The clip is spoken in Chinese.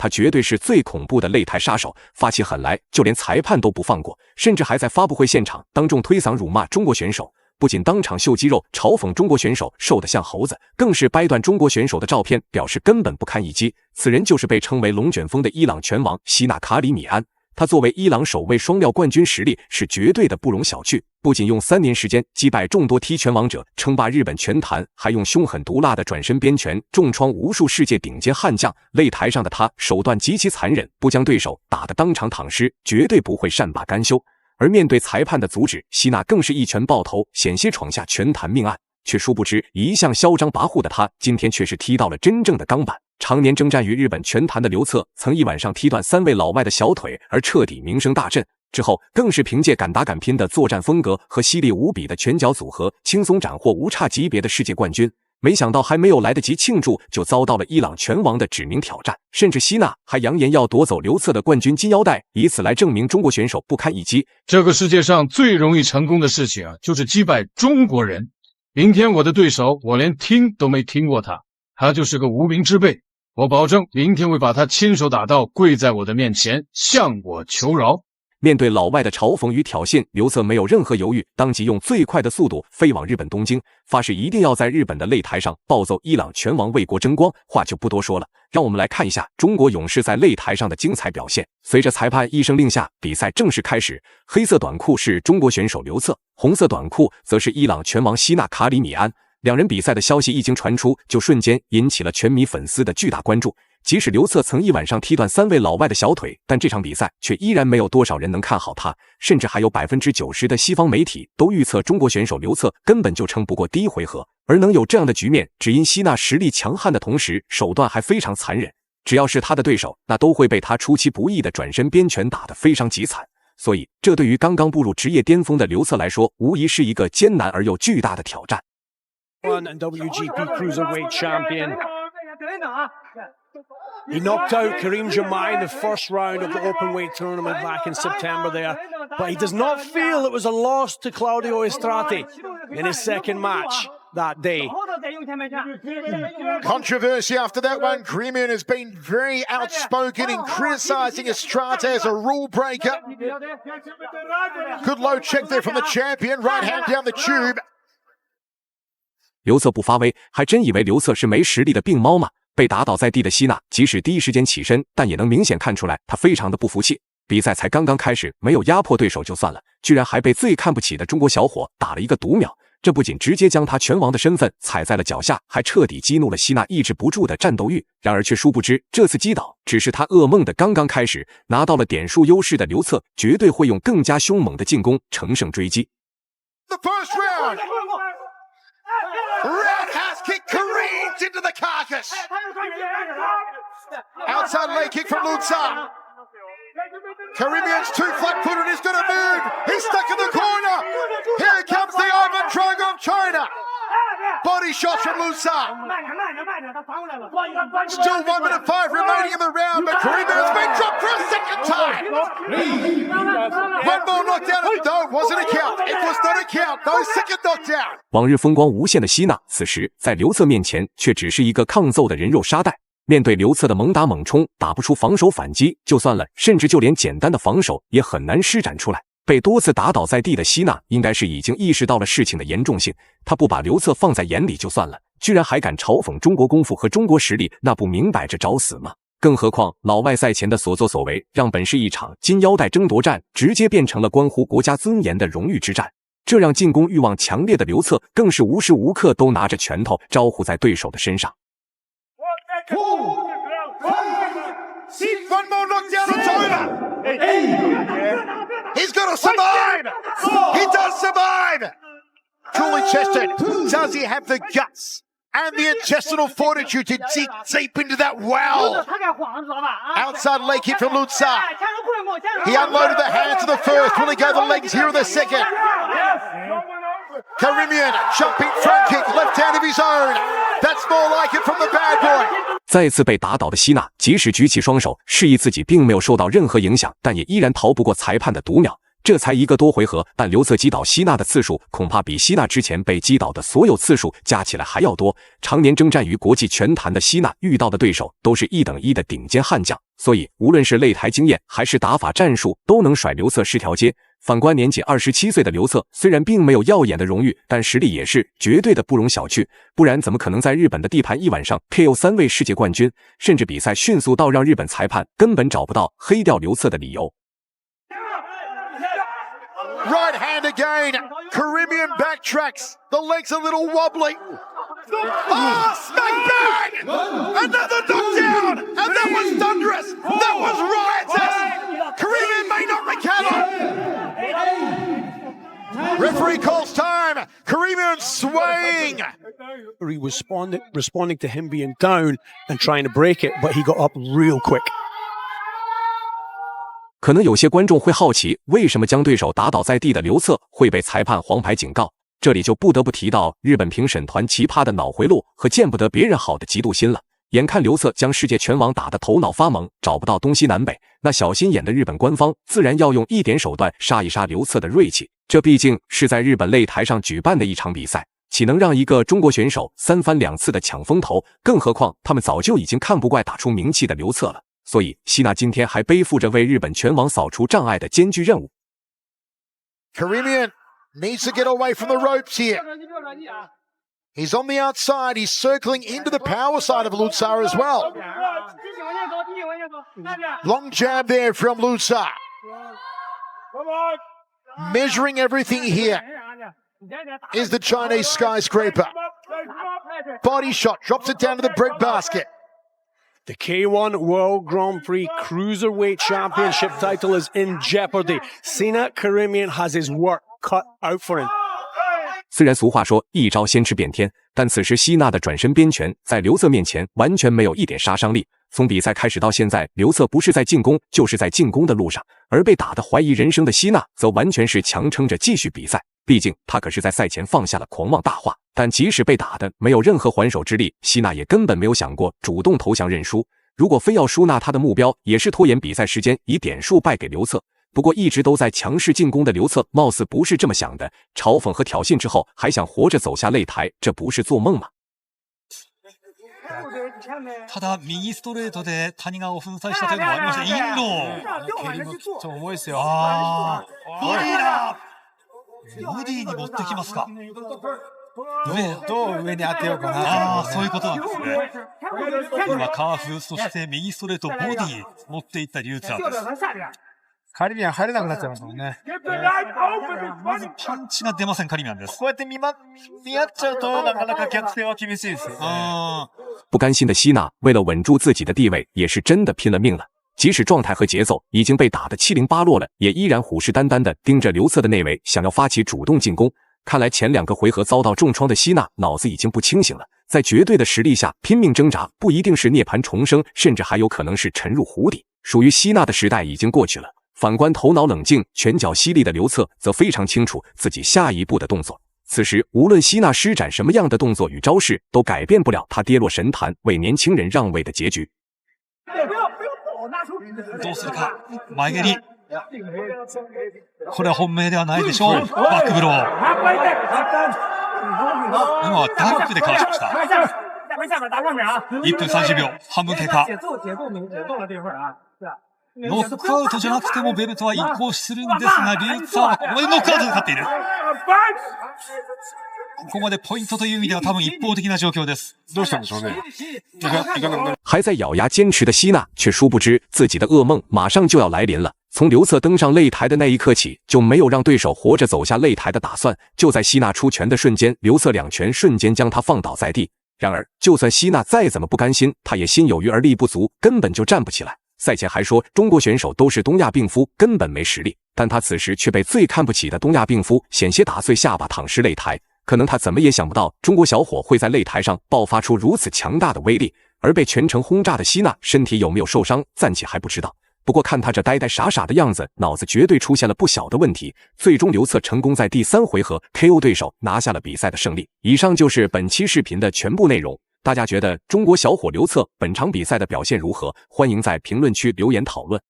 他绝对是最恐怖的擂台杀手，发起狠来就连裁判都不放过，甚至还在发布会现场当众推搡辱骂中国选手。不仅当场秀肌肉嘲讽中国选手瘦得像猴子，更是掰断中国选手的照片，表示根本不堪一击。此人就是被称为龙卷风的伊朗拳王希纳卡里米安。他作为伊朗首位双料冠军，实力是绝对的不容小觑。不仅用3年时间击败众多踢拳王者，称霸日本拳坛，还用凶狠毒辣的转身鞭拳重创无数世界顶尖悍将。擂台上的他手段极其残忍，不将对手打得当场躺尸，绝对不会善罢甘休。而面对裁判的阻止，希纳更是一拳爆头，险些闯下拳坛命案。却殊不知，一向嚣张跋扈的他，今天却是踢到了真正的钢板。常年征战于日本拳坛的刘策，曾一晚上踢断3位老外的小腿，而彻底名声大振。之后更是凭借敢打敢拼的作战风格和犀利无比的拳脚组合，轻松斩获无差级别的世界冠军。没想到还没有来得及庆祝，就遭到了伊朗拳王的指名挑战，甚至希纳还扬言要夺走刘策的冠军金腰带，以此来证明中国选手不堪一击。这个世界上最容易成功的事情就是击败中国人。明天我的对手，我连听都没听过他就是个无名之辈。我保证，明天会把他亲手打到跪在我的面前，向我求饶。面对老外的嘲讽与挑衅，刘策没有任何犹豫，当即用最快的速度飞往日本东京，发誓一定要在日本的擂台上暴揍伊朗拳王，为国争光。话就不多说了，让我们来看一下中国勇士在擂台上的精彩表现。随着裁判一声令下，比赛正式开始。黑色短裤是中国选手刘策，红色短裤则是伊朗拳王希纳卡里米安。两人比赛的消息一经传出，就瞬间引起了拳迷粉丝的巨大关注。即使刘策曾一晚上踢断3位老外的小腿，但这场比赛却依然没有多少人能看好他，甚至还有 90% 的西方媒体都预测中国选手刘策根本就撑不过第1回合。而能有这样的局面，只因希纳实力强悍的同时，手段还非常残忍。只要是他的对手，那都会被他出其不意的转身鞭拳打得非常极惨。所以，这对于刚刚步入职业巅峰的刘策来说，无疑是一个艰难而又巨大的挑战。And WGP Cruiserweight Champion. He knocked out Kareem Jamai in the first round of the openweight tournament back in September there, but he does not feel it was a loss to Claudio Estrate in his second match that day. Controversy after that one. Krimian has been very outspoken in criticising Estrate as a rule breaker. Good low check there from the champion. Right hand down the tube. 刘策不发威，还真以为刘策是没实力的病猫吗？被打倒在地的希纳，即使第一时间起身，但也能明显看出来他非常的不服气。比赛才刚刚开始，没有压迫对手就算了，居然还被最看不起的中国小伙打了一个读秒，这不仅直接将他拳王的身份踩在了脚下，还彻底激怒了希纳抑制不住的战斗欲。然而却殊不知，这次击倒只是他噩梦的刚刚开始。拿到了点数优势的刘策，绝对会用更加凶猛的进攻乘胜追击。The first round. Roundhouse kick careens into the carcass. Outside leg kick from Lutza. Karimian's too flat-footed. He's going to move. He's stuck in the corner. Here comes the Ivan Drago of China. Body shots from Lutza. Still 1 minute 5 remaining in the round, but Karimian's been dropped for a second time. One more knockdown. No, it wasn't a count. It was not a count. No second knockdown. 往日风光无限的希纳，此时在刘策面前却只是一个抗揍的人肉沙袋。面对刘策的猛打猛冲，打不出防守反击就算了，甚至就连简单的防守也很难施展出来。被多次打倒在地的希纳，应该是已经意识到了事情的严重性，他不把刘策放在眼里就算了，居然还敢嘲讽中国功夫和中国实力，那不明摆着找死吗？更何况老外赛前的所作所为，让本是一场金腰带争夺战，直接变成了关乎国家尊严的荣誉之战。这让进攻欲望强烈的刘策更是无时无刻都拿着拳头招呼在对手的身上。One more knockdown, it's over. He's got to survive. He does survive. Truly chested. Does he have the guts and the intestinal fortitude to dig deep into that well? Outside leg kick from Lutza. He unloaded the hands of the first. Will he go the legs here in the second? Karimian jumping front kick, left hand of his own. That's more like it from the bad boy. 再次被打倒的希纳，即使举起双手示意自己并没有受到任何影响，但也依然逃不过裁判的读秒。这才1个多回合，但刘策击倒希纳的次数恐怕比希纳之前被击倒的所有次数加起来还要多。常年征战于国际拳坛的希纳遇到的对手都是1等1的顶尖悍将，所以无论是擂台经验还是打法战术，都能甩刘策10条街。反观年仅27岁的刘策，虽然并没有耀眼的荣誉，但实力也是绝对的不容小觑，不然怎么可能在日本的地盘一晚上 KO 3位世界冠军，甚至比赛迅速到让日本裁判根本找不到黑掉刘策的理由。Right hand again. Caribbean backtracks. The legs a little wobbly. Oh, smack bang! Another knockdown! And that was thunderous! That was riotous! Caribbean may not recover! Referee calls time. Caribbean swaying. He was responding to him being down and trying to break it, but he got up real quick. 可能有些观众会好奇，为什么将对手打倒在地的刘策会被裁判黄牌警告？这里就不得不提到日本评审团奇葩的脑回路和见不得别人好的嫉妒心了。眼看刘策将世界拳王打得头脑发懵，找不到东西南北，那小心眼的日本官方自然要用一点手段杀一杀刘策的锐气。这毕竟是在日本擂台上举办的一场比赛，岂能让一个中国选手3番2次的抢风头？更何况他们早就已经看不惯打出名气的刘策了。所以希纳今天还背负着为日本拳王扫除障碍的艰巨任务。Caribbean needs to get away from the ropes here. He's on the outside. He's circling into the power side of Lutsar as well. Long jab there from Lutsar. Measuring everything here is the Chinese skyscraper. Body shot, drops it down to the breadbasket. The K1 World Grand Prix Cruiserweight Championship title is in jeopardy. Cena Caribbean has his work cut out for him. 虽然俗话说一招先吃遍天，但此时希纳的转身边拳在刘策面前完全没有一点杀伤力。从比赛开始到现在，刘策不是在进攻，就是在进攻的路上，而被打得怀疑人生的希纳则完全是强撑着继续比赛。毕竟他可是在赛前放下了狂妄大话，但即使被打的没有任何还手之力，希纳也根本没有想过主动投降认输。如果非要输，那他的目标也是拖延比赛时间，以点数败给刘策。不过一直都在强势进攻的刘策貌似不是这么想的，嘲讽和挑衅之后还想活着走下擂台，这不是做夢吗？ただ右ストレートで谷川を粉砕したというのもありました。インロ蹴りもちょっと重いですよ。ボディだ。ボディに持ってきますか。どう上に当てようかな。そういうことなんですね。今カーフ、そして右ストレート、ボディ持っていったリューツァーです。カリビアン入れなくなっちゃいましたもんね。まずパンチが出ません、カリビアンです。こうやって見合っちゃうとなかなか逆転は厳しいですよね。不甘心的希纳为了稳住自己的地位，也是真的拼了命了。即使状态和节奏已经被打得七零八落了，也依然虎视眈眈地盯着刘策的内围，想要发起主动进攻。看来前2个回合遭到重创的希纳脑子已经不清醒了，在绝对的实力下拼命挣扎，不一定是涅槃重生，甚至还有可能是沉入湖底。属于希纳的时代已经过去了。反观头脑冷静、拳脚犀利的刘策，则非常清楚自己下一步的动作。此时，无论希纳施展什么样的动作与招式，都改变不了他跌落神坛、为年轻人让位的结局。どうするか、前蹴り。これは本命ではないでしょう。バックブロー。今はダンクでかわしました。1分30秒、半分経過。ノックアウトじゃなくてもベルトは移行するんですが、リューツァーはここでノックアウトで勝っている。ここまでポイントという意味では多分一方的な状況です。どうしたんでしょうね。还在咬牙坚持的希纳，却殊不知自己的噩梦马上就要来临了。从刘策登上擂台的那一刻起，就没有让对手活着走下擂台的打算。就在希纳出拳的瞬间，刘策2拳瞬间将他放倒在地。然而，就算希纳再怎么不甘心，他也心有余而力不足，根本就站不起来。赛前还说中国选手都是东亚病夫，根本没实力，但他此时却被最看不起的东亚病夫险些打碎下巴躺尸擂台。可能他怎么也想不到中国小伙会在擂台上爆发出如此强大的威力，而被全程轰炸的希纳身体有没有受伤暂且还不知道。不过看他这呆呆傻傻的样子，脑子绝对出现了不小的问题。最终刘策成功在第3回合 KO 对手，拿下了比赛的胜利。以上就是本期视频的全部内容。大家觉得中国小伙刘策本场比赛的表现如何？欢迎在评论区留言讨论。